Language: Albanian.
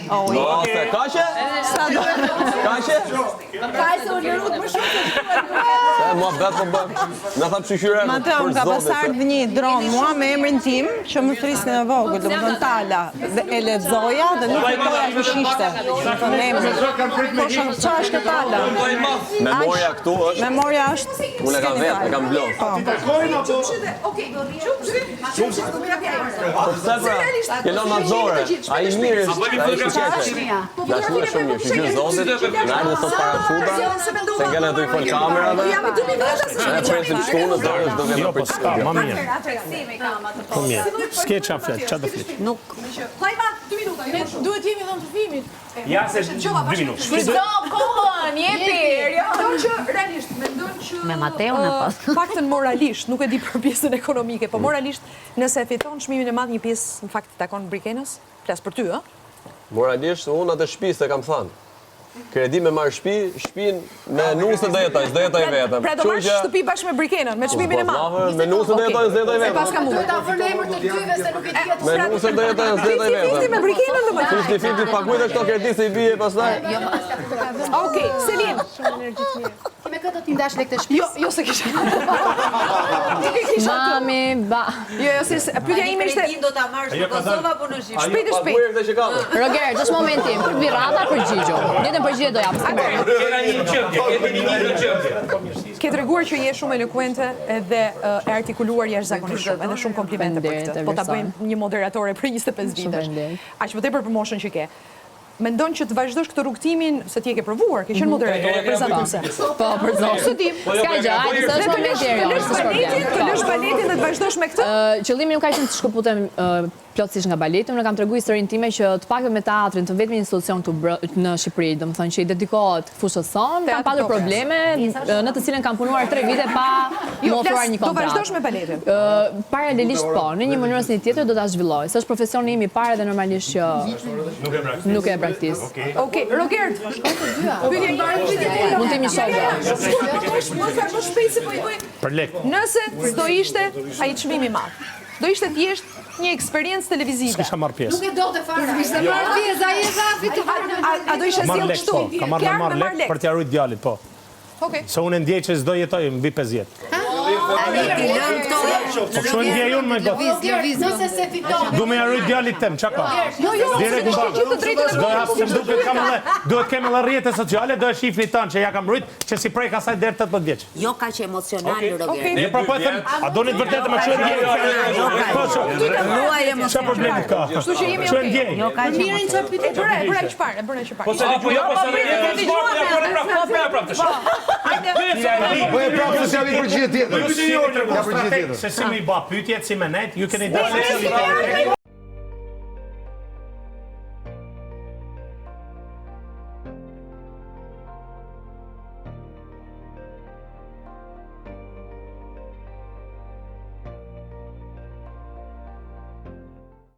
Ose, kaqe? Kaqe? Kajse u lërut më shumë. Mua bet po bë. Na tha pshyqyre. Mateo, më ka pasardh një dron mua me emrin tim që më thrisnin e vogël, domethënë Tala. Dhe e lexoja dhe nuk kujtoja kush ishte. Domethënë emri. Po çfarë është Tala? Memoria këtu është. Memoria është. Unë e kam vetë, e kam blog. Po pse pra? Kelo Mazore. Ai mirë është. Ai është qetë. Dashur shumë mirë, shqyrë zotit. Na erdhi sot parashuta. Se ngella do i fol kamerave. Ne presim shtunën dorës do vjen për s'ka, më mirë. Po mirë. S'ke çfarë flet, çfarë do flet? Nuk. Klajma, 2 minuta. Duhet jemi dhënë të filmit. Ja se 2 minuta. Stop, kohën, jepi. Mendon që realisht, mendon që Me Mateun e pas. Paktën moralisht, nuk e di për pjesën ekonomike, po moralisht nëse e fiton çmimin e madh një pjesë në fakt takon Brikenës, flas për ty, ë? Moralisht unë atë shtëpisë e kam thënë. Kredi me marrë shtëpinë me nusën do jetoj vetëm. Pra do marrë shtëpi bashkë me Brikenën, me çmimin e madh. Me nusën do jetoj vetëm. Pas ka mundur. Ta vënë emër të dyve se nuk e di atë. Me nusën do jetoj vetëm. Me Brikenën domethënë. 50-50 paguaj këto kredi se i bie pastaj. Okej, Selin. Ti me këtë ti ndash me këtë shtëpi. Jo se kisha. Mami, ba. Jo, se pyetja ime ishte do ta marrësh në Kosovë apo në Shqipëri? shpejt. Paguaj këtë që kam. Roger, ç'është momenti? Për birrata për gjigjo. Njëtën përgjigje do jap. Ke treguar që je shumë elokuente edhe e artikuluar jashtëzakonisht shumë, edhe shumë komplimente për këtë. Po ta bëjmë një moderatore për 25 vitesh. Aq më tepër për moshën që ke. Mendon që të vazhdosh këtë rrugtimin se ti e ke provuar, ke qenë moderatore prezantuese. Po, për zonë. Së ti. S'ka gjë, hajde se është momenti i rjo, s'është problem. Të lësh baletin dhe të vazhdosh me këtë? Qëllimi nuk ka qenë të shkëputem plotësisht nga baleti, unë kam treguar historinë time që të paktën me teatrin, të vetëm institucion këtu në Shqipëri, domethënë që i dedikohet fushës son, kam pasur probleme në të cilën kam punuar 3 vite pa më ofruar një kontratë. Do vazhdosh me baletin? Paralelisht po, në një mënyrë ose një tjetër do ta zhvilloj. Se është profesioni im i parë dhe normalisht që nuk e praktis. Okej, Roger. Mund të jemi shokë. Për lek. Nëse s'do ishte ai çmimi i madh. Do ishte thjesht një eksperiencë televizive. S'kisha marrë pjesë. Nuk e do të fare. Ishte marrë pjesë, ai e zafi të fare. A do ishe Marrë sjell lek, kështu? po. Ka marrë lek për t'ja rujt djalit, po. Okej. Se unë ndjej që s'do jetoj mbi 50. Po kështu ndjej unë me gotë. Nëse se fiton. Du me ja rujt djalit tem, çka ka? Jo, Direkt në s'ke gjithë të drejtën e Do ja se duket kam edhe, duhet kemi edhe rrjete sociale, do e shifni tanë që ja kam rujt që si prej asaj deri 18 vjeç. Jo kaq emocional, Roger. Ne po them, a doni të vërtetë më çuhet ndjej? Luaj Çfarë emocional. problemi ka? Kështu që jemi Çuhet okej. ndjej? Jo kaq. Mirin çfarë pyetje? Bëra çfarë? Bëra çfarë? Po se apo jo, po se Po e prapë se javi përgjigje tjetër. Ja përgjigje tjetër. Se si më i bë pyetjet si me net, ju keni dalë